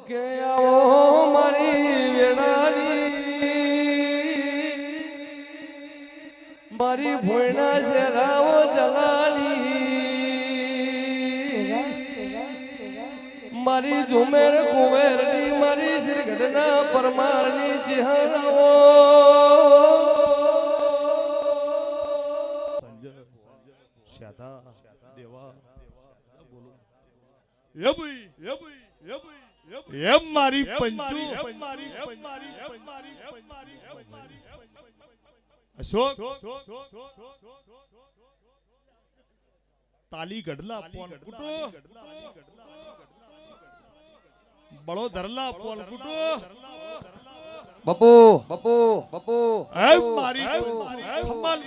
કે આવો મારી વેણાની મારી ભોયના શેરાઓ જલાલી મારી ઝુમેર કુંવેરની મારી શ્રીગઢના પરમારની ચિહરાઓ દેવા બોલો એ ભાઈ એમ મારી પંચુ અશોક તાલી ગઢલા પોન કુટો બળો ધરલા પોન કુટો બપુ બપુ બપુ એમ મારી ખમાલ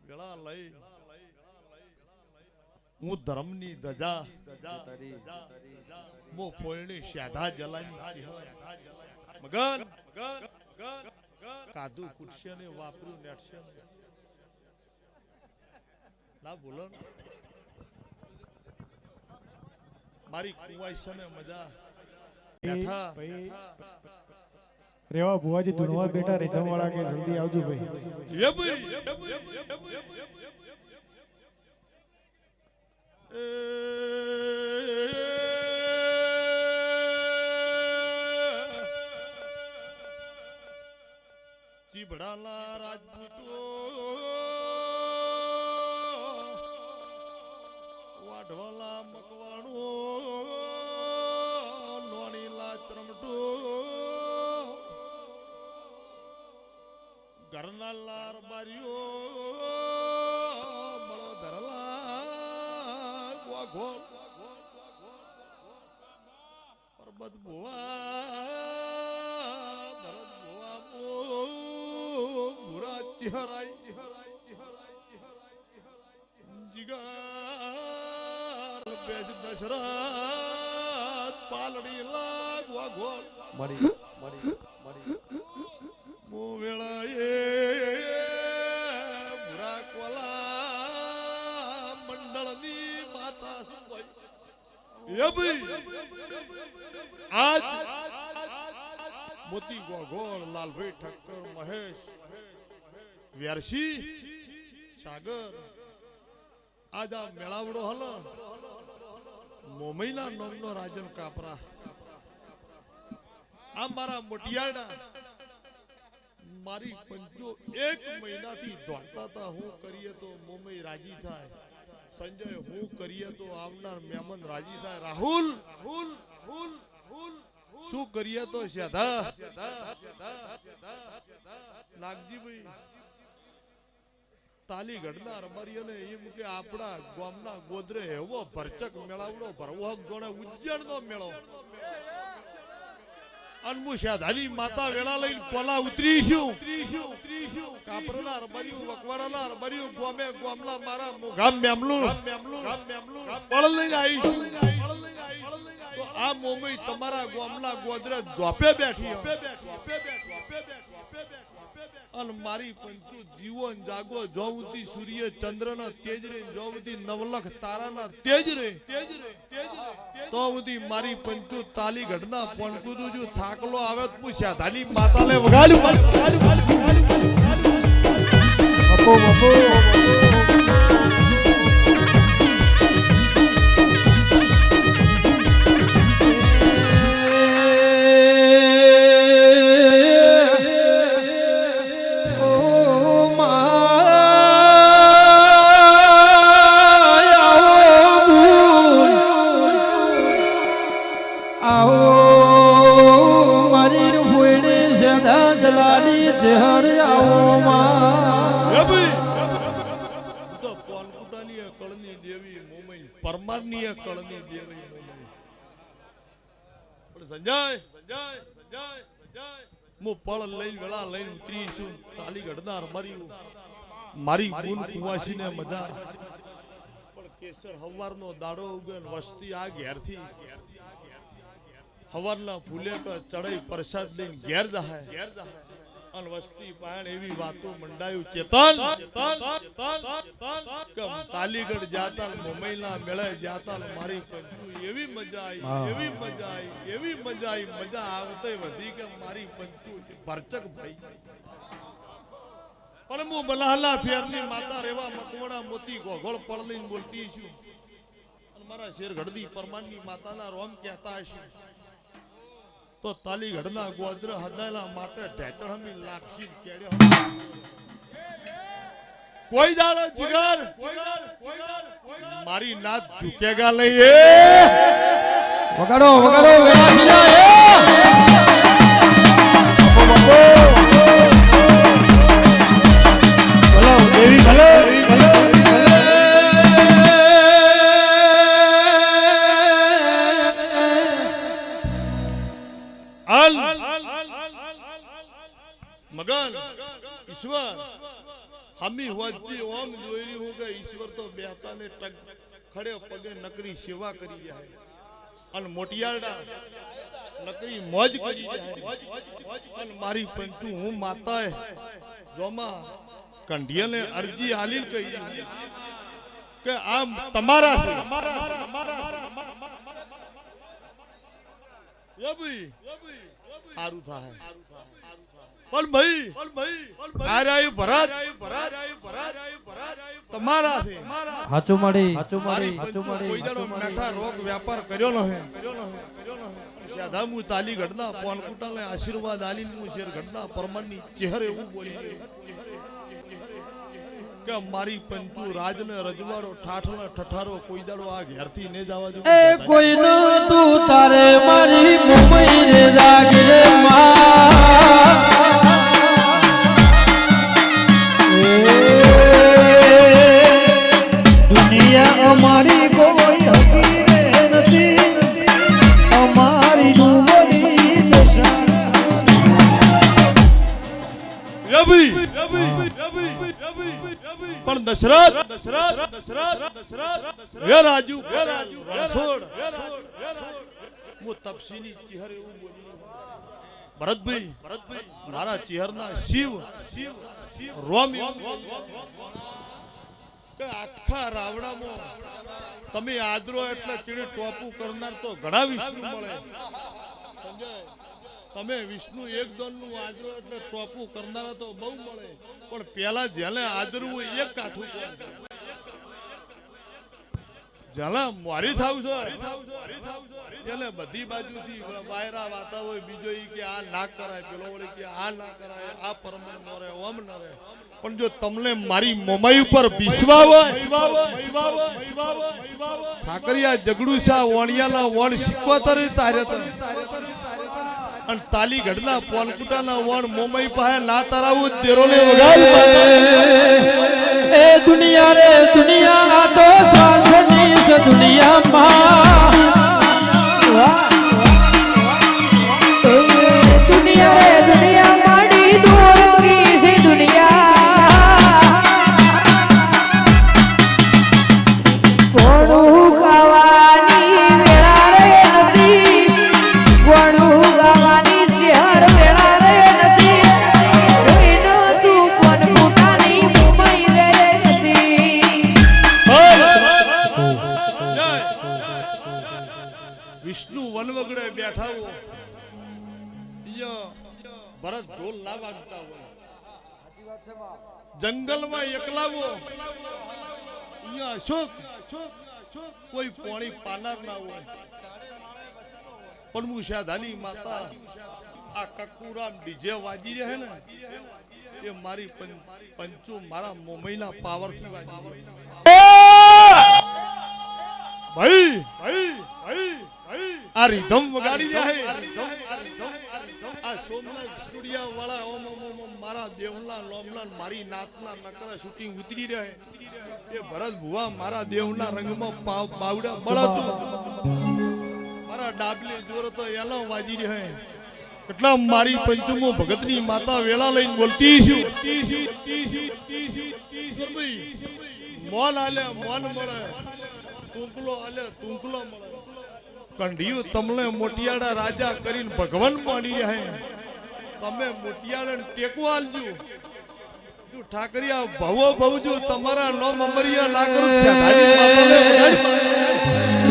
વેળા લઈ હું ધર્મની ધજા મો ફોલની શાધા જલાની મગન કાદુ કુટશે ને વાપરું નેટશે ના બોલો મારી કુવાઈસે ને મજા બેઠા રેવા ભુવાજી ધુનવા બેટા રીધમ વાળા કે જલ્દી આવજો ભાઈ એ ભાઈ ચીબડાના રાજપૂતો વાઢવાલા મકવાણો લોણીલા ચરમટો ઘરના લાર બારીઓ બળો ધરલા ગોગો પરબત ભુવા ભરત ભુવા ભુરા ચિહરાઈ જીગાર બેસ દશરથ પાલડી લાગ વાગો મરી મરી મરી મો વેળાએ ભુરા કોલા મંડળની માતા એ ભાઈ આજ મોતી ગોગોળ લાલભાઈ ઠક્કર મહેશ વ્યારસી સાગર આજ આ મેળાવડો હલ મોમઈના નોમનો રાજન કાપરા આ મારા મોટિયાડા મારી પંચો એક મહિનાથી દોડતા હતા હું કરીએ તો મોમઈ રાજી થાય સંજય હું કરીએ તો આવનાર મહેમાન રાજી થાય રાહુલ શું કરીએ તો શાધા નાગજીભાઈ તાલી ગઢના રબારીઓને એમ કે આપણા ગામના ગોદરે એવો ભરચક મેળાવડો ભરવો જોણે ઉજ્જૈનનો મેળો અનમુ શાધાની માતા વેળા લઈને પોલા ઉતરીશું કાપરના રબારીઓ વકવાડાના રબારીઓ ગામે ગામના મારા ગામ મેમલું બળ લઈને આવીશું તો આ મોમઈ તમારા ગામના ગોદરે જોપે બેઠી અને મારી પંચુ જીવન જાગો જોવતી સૂર્ય ચંદ્ર ના તેજ રે જોવતી નવલખ તારા ના તેજ રે તો ઉદી મારી પંચુ તાલી ગઢના પોણકુદુ જો થાકલો આવે તો પૂછ્યા ધાની માતાલે વગાડ્યું બપો બપો પરમારની કળની દેવી સંજય હું પળ લઈ વેળા લઈને ઉતરી છું તાલી ગઢનાર મારી ગુણ કુવાસીને મજા પણ કેસર હવારનો દાડો ઉગે વસ્તી આ ઘેરથી હવારના ફૂલે ચડાઈ પ્રસાદ લઈને ઘેર જાય અન વસ્તી પાણ એવી વાતો મંડાયું ચેતન કે તાલીગઢ જાતા મુંબઈના મેળે જાતા મારી પંચુ એવી મજા આવી એવી મજા આવી એવી મજા આવી મજા આવતે વધી કે મારી પંચુ ભરચક ભાઈ પણ હું બલાહલા ફેરની માતા રેવા મકવણા મોતી ગોગોળ પડલીને બોલતી છું અને મારા શેર ગઢદી પરમાનની માતાના રોમ કહેતા હશે તો તાલીગઢના ગોદર હદાયલા માટે ઢેચણમી લાક્ષી કેડ્યો કોઈ દાડો જીગર મારી નાત ઝુકેગા નહીં એ વગાડો વગાડો વેળાશીલા એ ભલો દેવી ભલો મગન ઈશ્વર હમી હોતી ઓમ જોઈ હું કે ઈશ્વર તો બેહતા ને ટક ખડે પગે નકરી સેવા કરી જાય અને મોટિયાળડા નકરી મોજ કરી જાય અને મારી પંચુ હું માતાએ જોમાં કંઢિયાને અરજી આલી કહી કે આમ તમારા છે એ ભાઈ સારું થાય પણ ભાઈ આરાય ભરાત તમારા છે હાચું મળી કોઈ દાડો મેઠા રોગ વ્યાપાર કર્યો ન હે સાદા મુ તાલીગઢના પોનકુટાને આશીર્વાદ આલીને મુ શેર ગઢના પરમાનની ચહેર એવું બોલી કે મારી પંચુ રાજને રજવાડો ઠાઠને ઠઠારો કોઈ દાડો આ ઘેરથી ને જવા દો એ કોઈ ન તું તારે મારી મુંબઈ રે જાગીરે દુનિયા અમારી કોઈ હકીરે નથી અમારી ડૂબડી દશા પણ દશરથ હે રાજુ રણછોડ હું તપસીની ચહેર એવું બોલી ભરતભાઈ મારા ચહેરના શિવ રોમ કે આખા રાવણામાં તમે આદરો એટલે ચીડી ટોપું કરનાર તો ઘણા વિષ્ણુ મળે સમજાય તમે વિષ્ણુ એક દોન નું આદરો એટલે ટોપું કરનારા તો બહુ મળે પણ પેલા જેને આદરવું એક કાઠું જેને મોરી થાવ છો એટલે બધી બાજુથી વાયરા વાતા હોય બીજો ઈ કે આ ના કરાય પેલો વળી કે આ ના કરાય આ પરમાણ ન રહે ઓમ ન રહે પણ જો તમને મારી મોમાઈ ઉપર વિશ્વાસ હોય ઠાકરિયા જગડુસા વણિયાના વણ શીખવતરે તારે અને તાલીગઢના પોનકુટાના વણ મોમાઈ પાસે ના તરાવું તેરોને વગાડ એ દુનિયા રે દુનિયા આ તો સ્વાર્થની છે દુનિયામાં દુનિયા રે દુનિયા માડી દોરકી છે દુનિયા કોણું ખાવાની વેળા રે નથી કોણું ખાવાની ચહેર વેળા રે નથી રોઈનો તું કોણ પોતાની મુંબઈ રે નથી વિષ્ણુ વનવગડે બેઠા હો ભરત ઢોલ ના વાગતા હોય જંગલમાં એકલાવો અહીંયા અશોક કોઈ પોણી પાનાર ના હોય પણ હું શાધાની માતા આ કકુરામ ડીજે વાજી રહે ને એ મારી પંચુ મારા મુંબઈના પાવર થી વાજી ભાઈ આ રીધમ વગાડી રહ્યા આ સોમનાથ સ્ટુડિયો વાળા ઓમ મારા દેવના લોમના મારી નાતના નકરા શૂટિંગ ઉતરી રહે એ ભરત ભુવા મારા દેવના રંગમાં બાવડા બળતું મારા ડાબલે જોર તો એલો વાજી રહે એટલા મારી પંચમો ભગતની માતા વેળા લઈને બોલતી છું મોન આલે મોન મળે તુંકલો આલે તુંકલો મળે કંઢિયું તમને મોટિયાડા રાજા કરીને ભગવાન માની રહ્યા તમે મોટિયાળને ટેકો આલજો જો ઠાકરિયા ભવો ભવજો તમારા નો મમરિયા ના કરું ધારી માતાને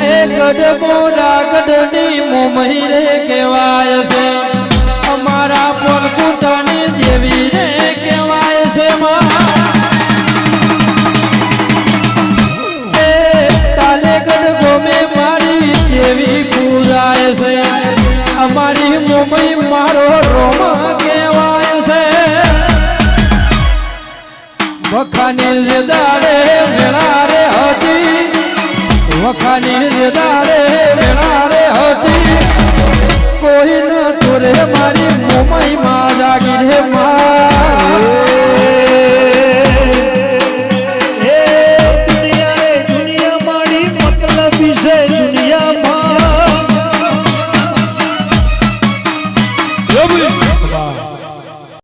એ ગઢ રાગડની મોમહી રે કહેવાય છે અમારા પોલકુટાની દેવી રે કહેવાય છે એ તાલેગઢ ગોમે મારી દેવી પૂરાય છે અમારી મોમહી મારો રોમ કહેવાય છે વખાની દાડે વેળા રે હતી વખાની દાડે વેળા રે હતી કોઈ ન તોરે મારી મોમઈ માં જાગી રે માં